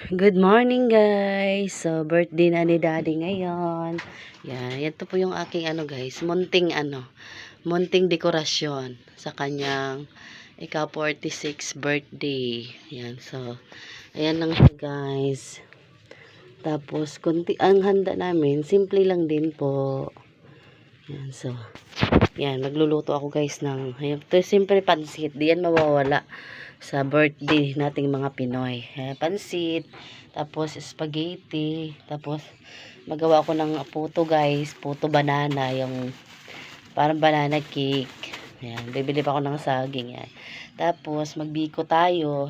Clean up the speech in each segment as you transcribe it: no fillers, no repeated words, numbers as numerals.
Good morning guys. So birthday na ni Daddy ngayon. Yan, ito po yung aking guys, munting dekorasyon sa kanyang ika-46 birthday. Yan, so ayan lang siya guys. Tapos kunti ang handa namin, simple lang din po. Yan, so yan, magluluto ako guys ng, ito siyempre pansit, di yan mawawala sa birthday nating mga Pinoy. Pansit, tapos spaghetti, tapos magawa ko ng puto guys, puto banana, yung parang banana cake. Yan, bibili pa ako ng saging yan. Tapos magbiko tayo.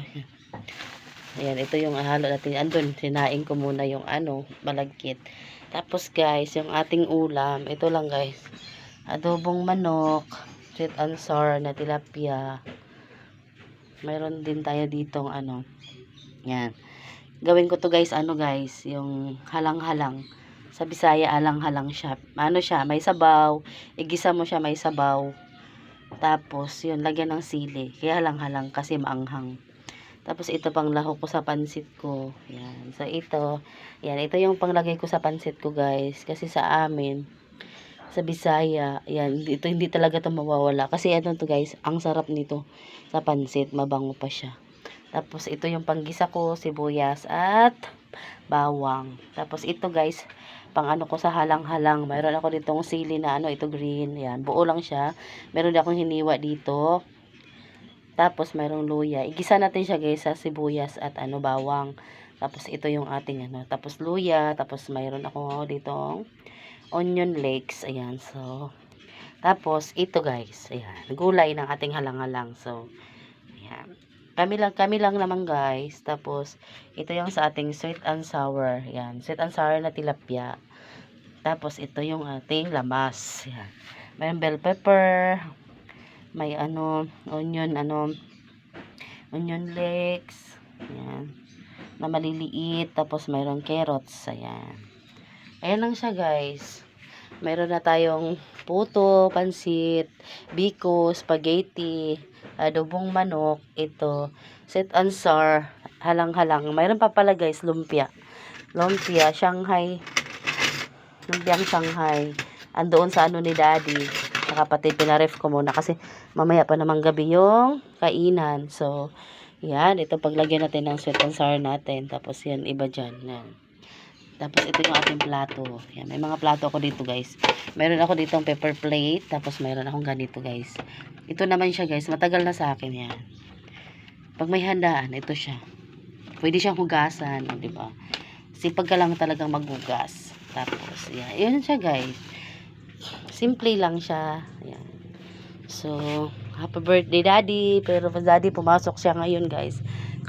Ayan, ito yung halo natin. Andun, sinain ko muna yung malagkit. Tapos guys, yung ating ulam, ito lang guys. Adobong manok, sweet and sour na tilapia. Mayroon din tayo ditong yan. Gawin ko to guys, guys, yung halang-halang. Sa Bisaya, halang-halang siya. Siya, may sabaw. Igisa mo siya, may sabaw. Tapos, yun, lagyan ng sili. Kaya halang-halang kasi maanghang. Tapos, ito pang lahok ko sa pansit ko. Yan. So, ito yung panglagay ko sa pansit ko guys. Kasi sa amin, sa Bisaya, yan, ito hindi talaga to mawawala. Kasi to guys, ang sarap nito sa pansit, mabango pa siya. Tapos ito yung panggisa ko, sibuyas at bawang. Tapos ito guys, pang ko sa halang-halang. Mayroon ako ditong sili na ito green, yan, buo lang siya. Meron din akong hiniwa dito. Tapos mayroong luya. Igisa natin siya guys sa sibuyas at bawang. Tapos ito yung ating tapos luya, tapos mayroon ako ditong onion leeks, ayan. So tapos ito guys, ayan, gulay ng ating halang-halang. So ayan, kami lang naman guys. Tapos ito yung sa ating sweet and sour, ayan, sweet and sour na tilapia. Tapos ito yung ating lamas, ayan, may bell pepper, may onion leeks, ayan, na maliliit. Tapos mayroong carrots, ayan. Ayan lang siya guys. Mayroon na tayong puto, pansit, biko, spaghetti, adobong manok, ito, sweet and sour, halang-halang. Mayroon pa pala guys, lumpia, Shanghai, lumpiang Shanghai. Andoon sa ni Daddy. Saka pati pinaref ko muna kasi mamaya pa namang gabi yung kainan. So, yan, ito paglagyan natin ng sweet and sour natin. Tapos yan, iba dyan. Yan. Tapos ito yung ating plato. Yan, may mga plato ako dito guys. Meron ako ditong paper plate. Tapos mayroon akong ganito guys. Ito naman siya guys. Matagal na sa akin yan. Pag may handaan, ito siya. Pwede siyang hugasan. Diba? Sipag ka lang talagang maghugas. Tapos, yan. Yun siya guys. Simple lang siya. Yan. So, happy birthday Daddy. Pero Daddy, pumasok siya ngayon guys.